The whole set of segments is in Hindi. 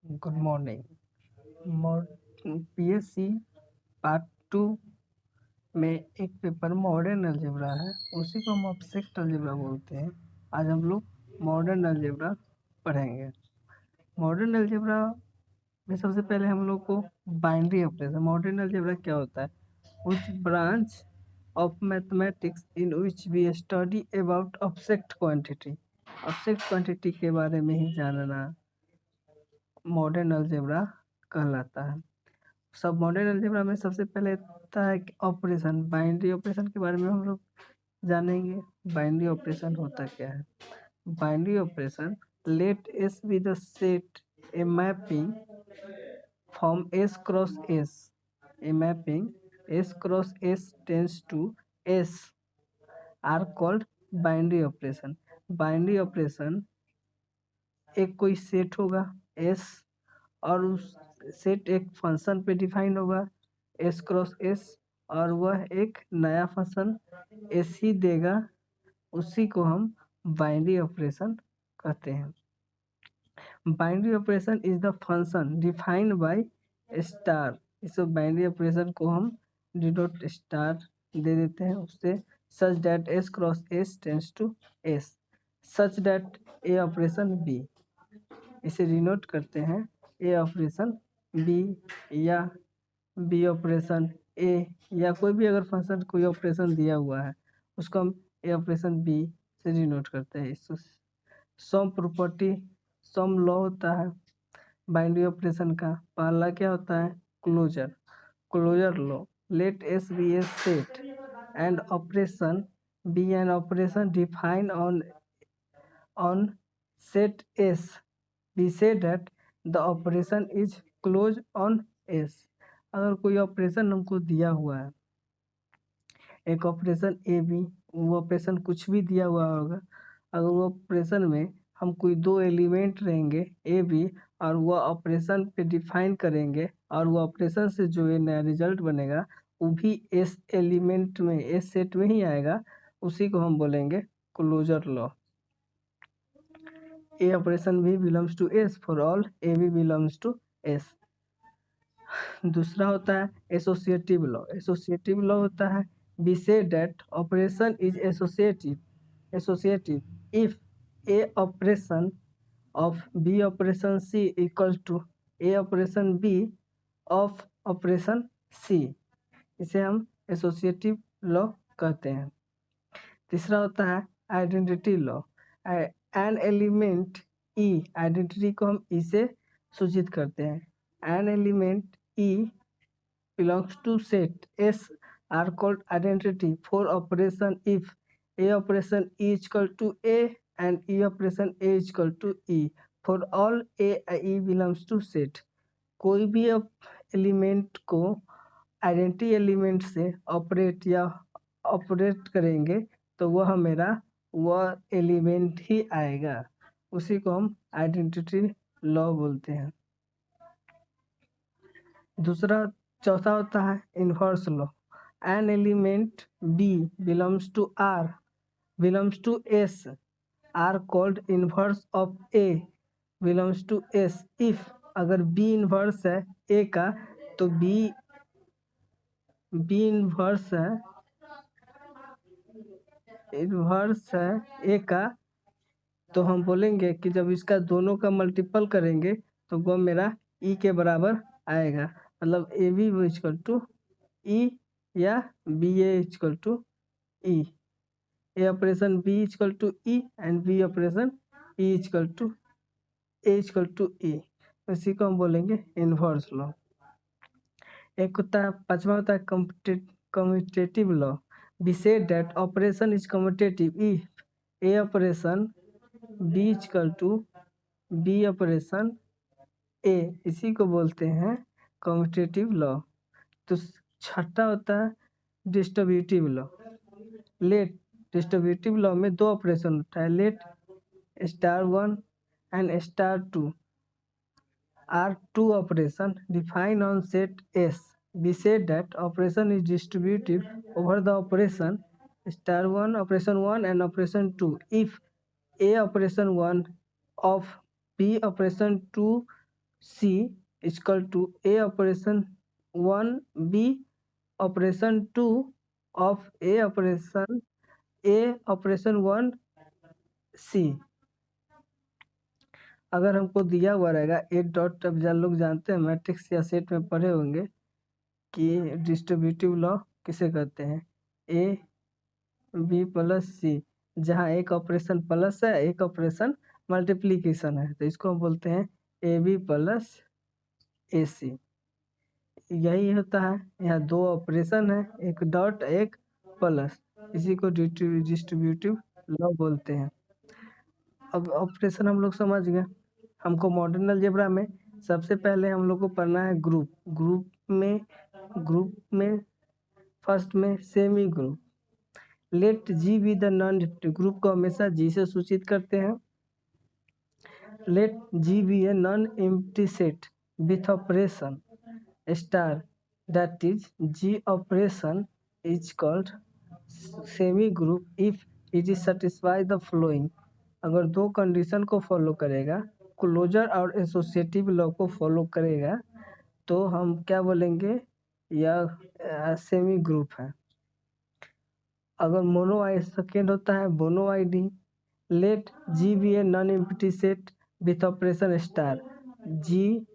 Good morning. पीएससी पार्ट 2 में एक पेपर मॉडर्न अलजेब्रा है, उसी को हम ऑब्जेक्ट अलजेब्रा बोलते हैं। आज हम लोग मॉडर्न अलजेब्रा पढ़ेंगे। मॉडर्न अलजेब्रा में सबसे पहले हम लोग को बाइनरी ऑपरेशन, मॉडर्न अलजेब्रा क्या होता है, उस branch of mathematics in which we study about object quantity. Object quantity के बारे में ही जानना मॉडर्न अलजेब्रा कहलाता है। सब मॉडर्न अलजेब्रा में सबसे पहले होता है कि ऑपरेशन, बाइनरी ऑपरेशन के बारे में हम लोग जानेंगे। बाइनरी ऑपरेशन होता क्या है? Binary operation, let S be the set a mapping from S cross S, a mapping S cross S tends to S are called binary operation. Binary operation, एक कोई सेट होगा एस और उस सेट एक फंक्शन पे डिफाइन होगा एस क्रॉस एस, और वह एक नया फंक्शन एस ही देगा, उसी को हम बाइनरी ऑपरेशन कहते हैं। Binary operation is the function defined by star. इस बाइनरी ऑपरेशन को हम डिनोट स्टार दे देते हैं उससे, such that S cross S tends to S, such that A operation B, इसे डिनोट करते हैं ए ऑपरेशन बी या बी ऑपरेशन ए, या कोई भी अगर फंक्शन कोई ऑपरेशन दिया हुआ है उसको हम ए ऑपरेशन बी से डिनोट करते हैं। इसको सम प्रॉपर्टी, सम लॉ होता है बाइनरी ऑपरेशन का। पहला क्या होता है? Closure, closure law. Let S be a set and operation be an operation define on set S, we say that the operation is closed on S। अगर कोई ऑपरेशन हमको दिया हुआ है, एक ऑपरेशन ए बी, वो ऑपरेशन कुछ भी दिया हुआ होगा, अगर वो ऑपरेशन में हम कोई दो एलिमेंट रहेंगे ए बी, और वो ऑपरेशन पे डिफाइन करेंगे, और वो ऑपरेशन से जो ये नया रिजल्ट बनेगा वो भी एस एलिमेंट में, एस सेट में ही आएगा, उसी को हम बोलेंगे closure law. A operation B belongs to S for all A B belongs to S। दूसरा होता है एसोसिएटिव लॉ। एसोसिएटिव लॉ होता है we say that operation is associative if A operation of B operation C equals to A operation B of operation C। इसे हम एसोसिएटिव लॉ कहते हैं। तीसरा होता है identity law. An element E, identity को हम ई से सूचित करते हैं। An element E belongs to set S are called identity for operation if A operation E is equal to A and E operation A is equal to E for all A E belongs to set। कोई भी एलिमेंट को आइडेंटिटी एलिमेंट से ऑपरेट या ऑपरेट करेंगे तो वह मेरा वह एलिमेंट ही आएगा, उसी को हम आइडेंटिटी लॉ बोलते हैं। चौथा होता है inverse law. An element B belongs to R belongs to S are called inverse of A belongs to S if, अगर बी इन्वर्स है ए का तो बी इन्वर्स है ए का, तो हम बोलेंगे कि जब इसका दोनों का मल्टीपल करेंगे तो वो मेरा ई के बराबर आएगा, मतलब a b equal to e या b a equal to e. A operation B equal to e and b operation e equal to a equal to e, इसी को हम बोलेंगे इन्वर्स लॉ। एक होता है पांचवा होता है commutative law. We say that operation is commutative if A operation B equal to B operation A, इसी को बोलते हैं कम्यूटेटिव लॉ। तो छठा होता है distributive law. Let, distributive law में दो ऑपरेशन होता है, let star one and star two are two operation defined on set S। We said that operation is distributive over the operation star 1, operation 1 and operation 2 if A operation 1 of B operation 2 C is equal to A operation 1 B operation 2 of A operation 1 C। अगर हमको दिया हुआ रहेगा ए डॉट, अब जब लोग जानते हैं मैट्रिक्स या सेट में पढ़े होंगे कि डिस्ट्रीब्यूटिव लॉ किसे कहते हैं, ए बी प्लस सी, जहाँ एक ऑपरेशन प्लस है एक ऑपरेशन मल्टीप्लीकेशन है, तो इसको हम बोलते हैं ए बी प्लस ए सी। यही होता है, यहाँ दो ऑपरेशन है, एक डॉट एक प्लस, इसी को डिस्ट्रीब्यूटिव लॉ बोलते हैं। अब ऑपरेशन हम लोग समझ गए। हमको मॉडर्न अलजेब्रा में सबसे पहले हम लोग को पढ़ना है ग्रुप में फर्स्ट में semigroup. Let G be the non empty group को हमेशा जी से सूचित करते हैं। Let G be a non empty set with operation star that is G operation is called semigroup if it is satisfy the following. अगर दो कंडीशन को फॉलो करेगा, क्लोजर और एसोसिएटिव लॉ को फॉलो करेगा, तो हम क्या बोलेंगे, यह सेमी ग्रुप है। अगर मोनो आई सेकेंड होता है monoid. Let G be a non empty set with operation star G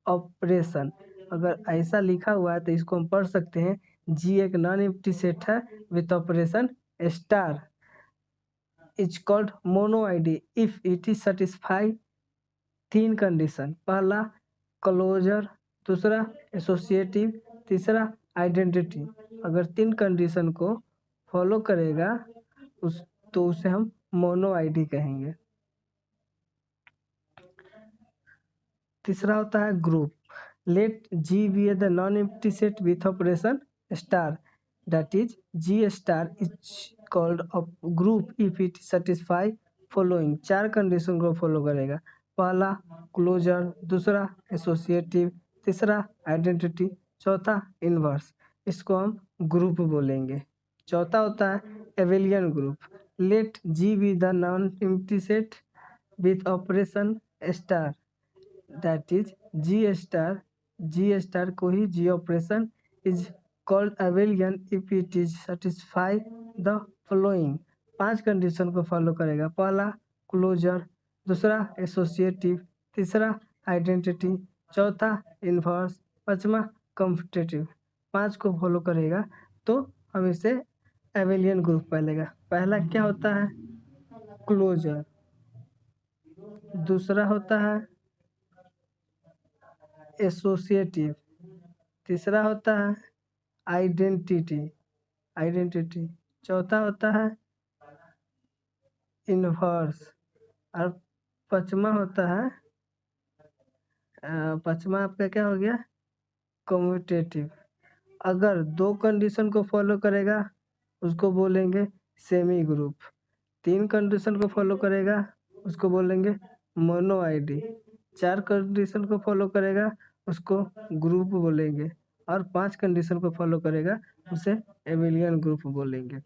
operation. अगर ऐसा लिखा हुआ है तो इसको हम पढ़ सकते हैं जी एक नॉन एम्प्टी सेट है with operation star is called mono ID if it is satisfy तीन कंडीशन, पहला क्लोजर, दूसरा एसोसिएटिव, तीसरा आइडेंटिटी। अगर तीन कंडीशन को फॉलो करेगा तो उसे हम मोनो आईडी कहेंगे। तीसरा होता है group. Let G be a the non empty set with operation star that is G star is called group if it satisfy following. चार कंडीशन को फॉलो करेगा, पहला क्लोजर, दूसरा एसोसिएटिव, तीसरा आइडेंटिटी, चौथा इनवर्स। इसको हम ग्रुप बोलेंगे। चौथा होता है Abelian group. Let G be the non empty set with operation star that is G star को ही G operation is called Abelian if it is satisfy the following. पांच कंडीशन को फॉलो करेगा, पहला क्लोजर, दूसरा एसोसिएटिव, तीसरा आइडेंटिटी, चौथा इनवर्स, पांचवा कम्पिटिटिव। पांच को फॉलो करेगा तो हम इसे एबेलियन ग्रुप पहलेगा। पहला क्या होता है, क्लोजर, दूसरा होता है एसोसिएटिव, तीसरा होता है आइडेंटिटी, चौथा होता है इनवर्स और पांचवा होता है पांचवा आपका क्या हो गया, कम्यूटेटिव। अगर दो कंडीशन को फॉलो करेगा उसको बोलेंगे सेमी ग्रुप, तीन कंडीशन को फॉलो करेगा उसको बोलेंगे मोनो आईडी, चार कंडीशन को फॉलो करेगा उसको ग्रुप बोलेंगे और पांच कंडीशन को फॉलो करेगा उसे एबेलियन ग्रुप बोलेंगे।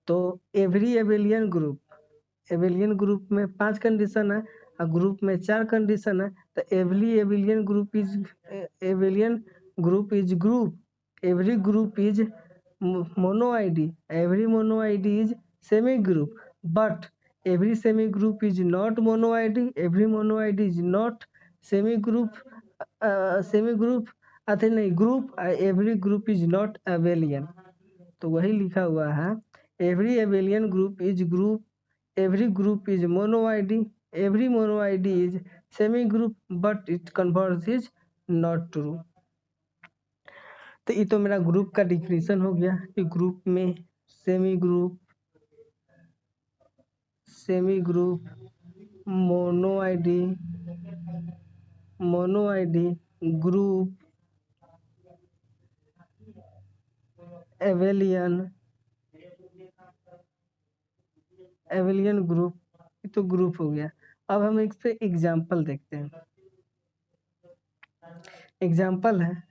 तो एवरी एबेलियन ग्रुप में पांच कंडीशन है और ग्रुप में चार कंडीशन है, तो every Abelian group is group is mono ID, every mono ID is semi group, but every semi group is not mono id, every mono id is not semi group group, every group is not abelian। तो वही लिखा हुआ है every abelian group is group, every group is mono id, every mono id is semi group but it converse is not true। तो ये तो मेरा ग्रुप का डिफिनेशन हो गया कि ग्रुप में semi group, mono ID, group, Abelian group, ये तो ग्रुप हो गया। अब हम एक से एग्जाम्पल देखते हैं। एग्जाम्पल है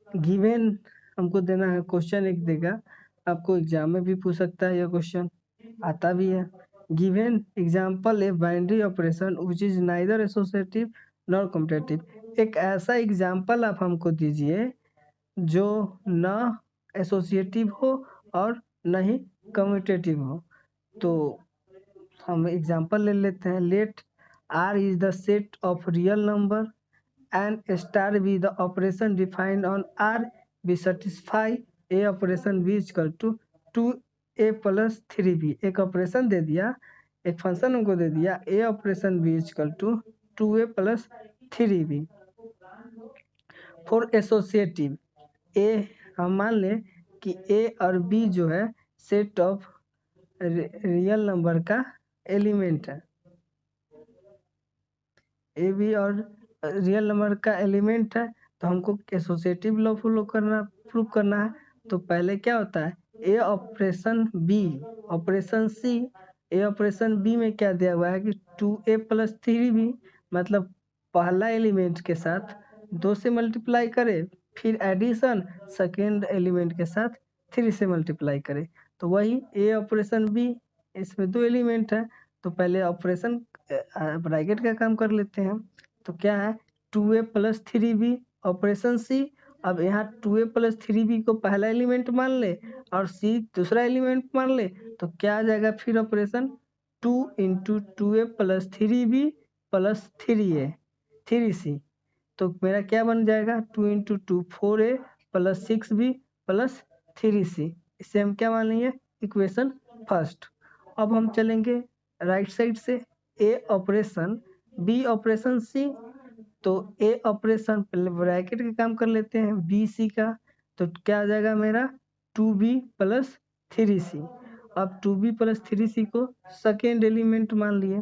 गिवन, हमको देना है, क्वेश्चन एक देगा, आपको एग्जाम में भी पूछ सकता है, यह क्वेश्चन आता भी है। Given example a binary operation which is neither associative non commutative. एक ऐसा एग्जाम्पल आप हमको दीजिए जो ना एसोसिएटिव हो और न ही कम्यूटेटिव हो। तो हम एग्जाम्पल ले लेते हैं। Let R is the set of real number and star be the operation defined on R be satisfy A operation B equal to 2a + 3b। एक ऑपरेशन दे दिया, एक फंक्शन हमको दे दिया, a operation B equal to 2a + 3b। For associative a, हम मान लें कि ए और बी जो है सेट ऑफ रियल नंबर का एलिमेंट है। ए बी और रियल नंबर का एलिमेंट है, तो हमको एसोसिएटिव लॉ फॉलो करना, प्रूव करना है। तो पहले क्या होता है, a operation b operation c. A operation b में क्या दिया हुआ है कि 2a + 3b, मतलब पहला एलिमेंट के साथ 2 से मल्टीप्लाई करे, फिर एडिशन सेकेंड एलिमेंट के साथ 3 से मल्टीप्लाई करे। तो वही ए ऑपरेशन बी, इसमें 2 एलिमेंट है, तो पहले ऑपरेशन ब्रैकेट का काम कर लेते हैं। तो क्या है, 2a + 3b ऑपरेशन सी। अब यहाँ 2a + 3b को पहला एलिमेंट मान ले और c दूसरा एलिमेंट मान ले, तो क्या आ जाएगा फिर operation, 2 × 2a + 3b + 3a 3c। तो मेरा क्या बन जाएगा, 2 × 2 4a + 6b + 3c। इसे हम क्या मान लेंगे, इक्वेशन फर्स्ट। अब हम चलेंगे राइट साइड से, ए ऑपरेशन बी ऑपरेशन सी। तो ए ऑपरेशन पहले ब्रैकेट का काम कर लेते हैं बी सी का, तो क्या आ जाएगा मेरा 2b + 3c। अब 2b + 3c को सेकेंड एलिमेंट मान लिए,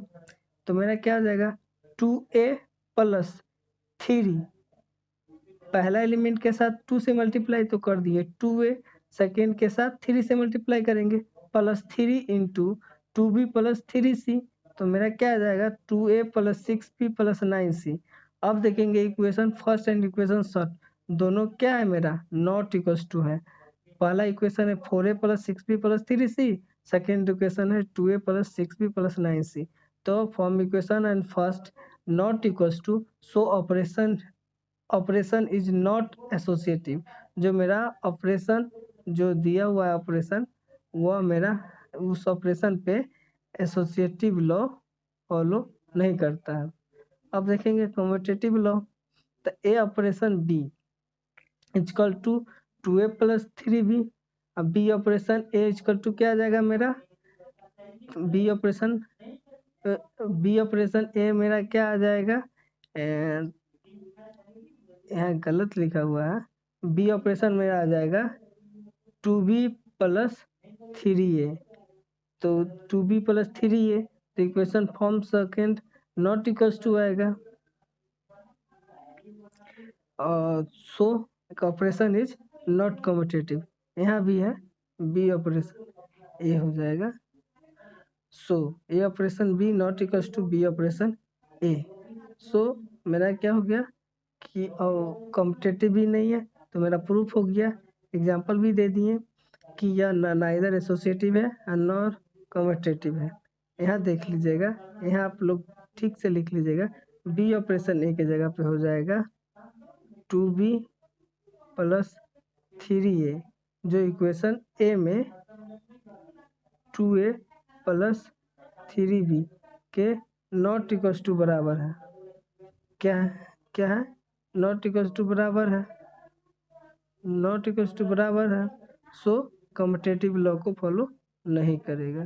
तो मेरा क्या आ जाएगा 2a + 3, पहला एलिमेंट के साथ 2 से मल्टीप्लाई तो कर दिए, 2a सेकेंड के साथ 3 से मल्टीप्लाई करेंगे, +3 × 2b + 3c। तो मेरा क्या आ जाएगा 2a + 6b + 9c। अब देखेंगे equation first and equation short, दोनों क्या है मेरा नॉट इक्वल टू है। पहला इक्वेशन है 4a + 6b + 3c, second equation है 2a + 6b + 9c। तो from equation and first not equal to, so operation is not associative. जो मेरा ऑपरेशन जो दिया हुआ है ऑपरेशन, वह मेरा उस ऑपरेशन पे एसोसिएटिव लॉ फॉलो नहीं करता है। अब देखेंगे कम्यूटेटिव लॉ। तो a operation B equal to 2a + 3b। अब b operation a equal to क्या आ जाएगा मेरा, बी ऑपरेशन ए मेरा क्या आ जाएगा, यहाँ गलत लिखा हुआ है, बी ऑपरेशन मेरा आ जाएगा 2b + 3a। तो 2b + 3a, तो equation form second not equal to आएगा। So operation is not commutative. यहाँ भी है बी ऑपरेशन ए हो जाएगा। So a operation b not equal to b operation a. So मेरा क्या हो गया कि कम्यूटेटिव भी नहीं है, तो मेरा प्रूफ हो गया। एग्जाम्पल भी दे दिए कि यह नाइदर एसोसिएटिव है और नॉर कम्यूटेटिव है। यहाँ देख लीजिएगा, यहाँ आप लोग ठीक से लिख लीजिएगा, बी ऑपरेशन ए की जगह पे हो जाएगा 2b + 3a, जो इक्वेशन ए में 2a + 3b के नॉट इक्वल टू बराबर है। क्या है नॉट इक्वल टू बराबर है, नॉट इक्वल टू बराबर है। सो कम्यूटेटिव लॉ को फॉलो नहीं करेगा।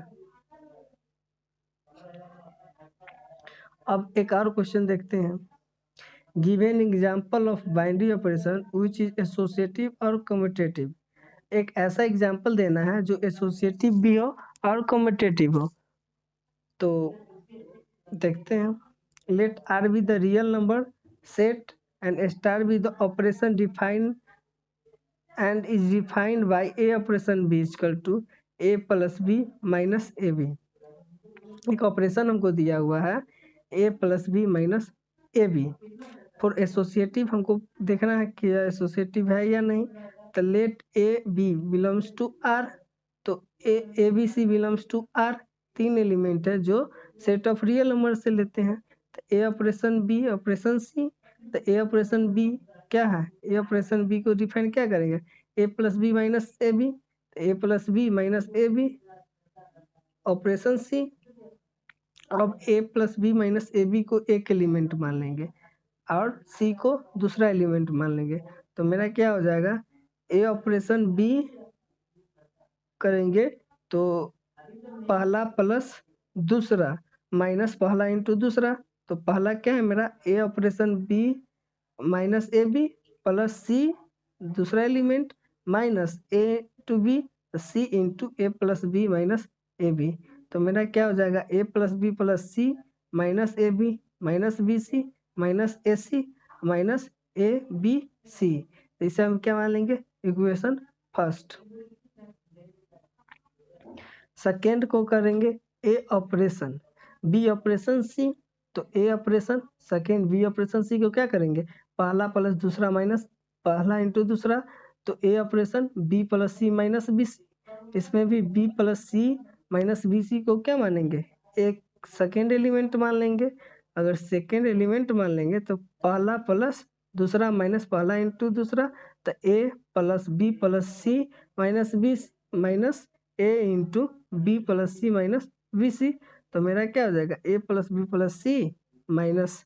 अब एक और क्वेश्चन देखते हैं। Given example of binary operation which is associative और कम्यूटेटिव। एक ऐसा एग्जाम्पल देना है जो एसोसिएटिव भी हो और कम्यूटेटिव हो। तो देखते हैं। Let R be the real number set and star be the operation define and is defined by a operation B equal to a + b - ab। एक ऑपरेशन हमको दिया हुआ है a + b - ab। For associative हमको देखना है कि एसोसिएटिव है या नहीं। तो let a b belongs to R, तो a b c belongs to R, 3 element है जो सेट ऑफ रियल नंबर से लेते हैं। ए ऑपरेशन बी ऑपरेशन सी, तो ए ऑपरेशन बी क्या है, ए ऑपरेशन बी को डिफाइन क्या करेंगे, a plus b minus a b, a plus b minus a b operation c. अब a plus b minus a b को एक एलिमेंट मान लेंगे और सी को दूसरा एलिमेंट मान लेंगे, तो मेरा क्या हो जाएगा, ए ऑपरेशन बी करेंगे तो पहला प्लस दूसरा माइनस पहला इंटू दूसरा, तो पहला क्या है मेरा a operation b minus a b plus c दूसरा element minus a to b c into a plus b minus a b, तो मेरा क्या हो जाएगा a plus b plus c minus a b minus b c minus a c minus a b c, इसे हम क्या मान लेंगे इक्वेशन फर्स्ट। सेकेंड को करेंगे ए ऑपरेशन बी ऑपरेशन सी, तो a operation second B operation सी को क्या करेंगे, पहला प्लस दूसरा माइनस पहला इंटू दूसरा, तो a operation B plus c minus b सी, इसमें भी B plus c minus b सी को क्या मानेंगे, एक सेकेंड एलिमेंट मान लेंगे। अगर सेकेंड एलिमेंट मान लेंगे तो पहला प्लस दूसरा माइनस पहला इंटू दूसरा, तो a plus b plus c minus b minus a into b plus c minus b c, तो मेरा क्या हो जाएगा a plus b plus c minus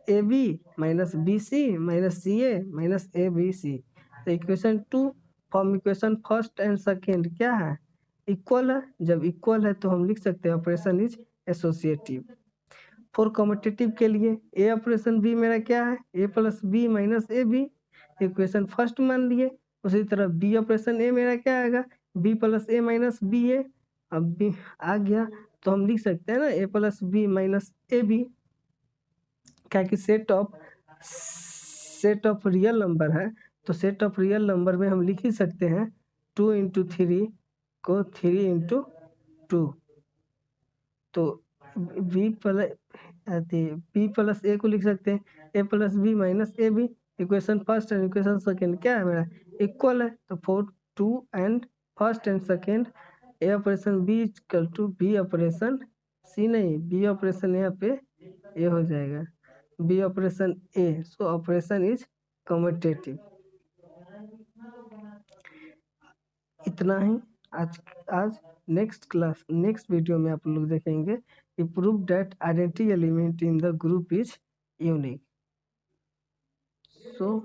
a b minus b c minus c a minus a b c. तो equation 2 form equation first and second क्या है, इक्वल है, जब इक्वल है तो हम लिख सकते हैं operation is associative. For commutative के लिए ए ऑपरेशन बी मेरा क्या है a plus b minus a b, equation first मान लिए। उसी तरह बी ऑपरेशन ए मेरा क्या आएगा बी प्लस ए माइनस बी ए, अब बी आ गया तो हम लिख सकते हैं ना a plus b minus a b, क्या कि सेट ऑफ रियल नंबर है, तो सेट ऑफ रियल नंबर में हम लिख ही सकते हैं 2 इंटू 3 को 3 इंटू 2, तो बी प्लस ए को लिख सकते हैं a plus b minus a b, equation first and equation second क्या है मेरा इक्वल है, तो for 2 and first and second a operation B equal to b operation c, नहीं बी ऑपरेशन यहाँ पे ए हो जाएगा b operation a, so operation is commutative. इतना ही आज नेक्स्ट वीडियो में आप लोग देखेंगे कि prove that identity element in the group is unique. So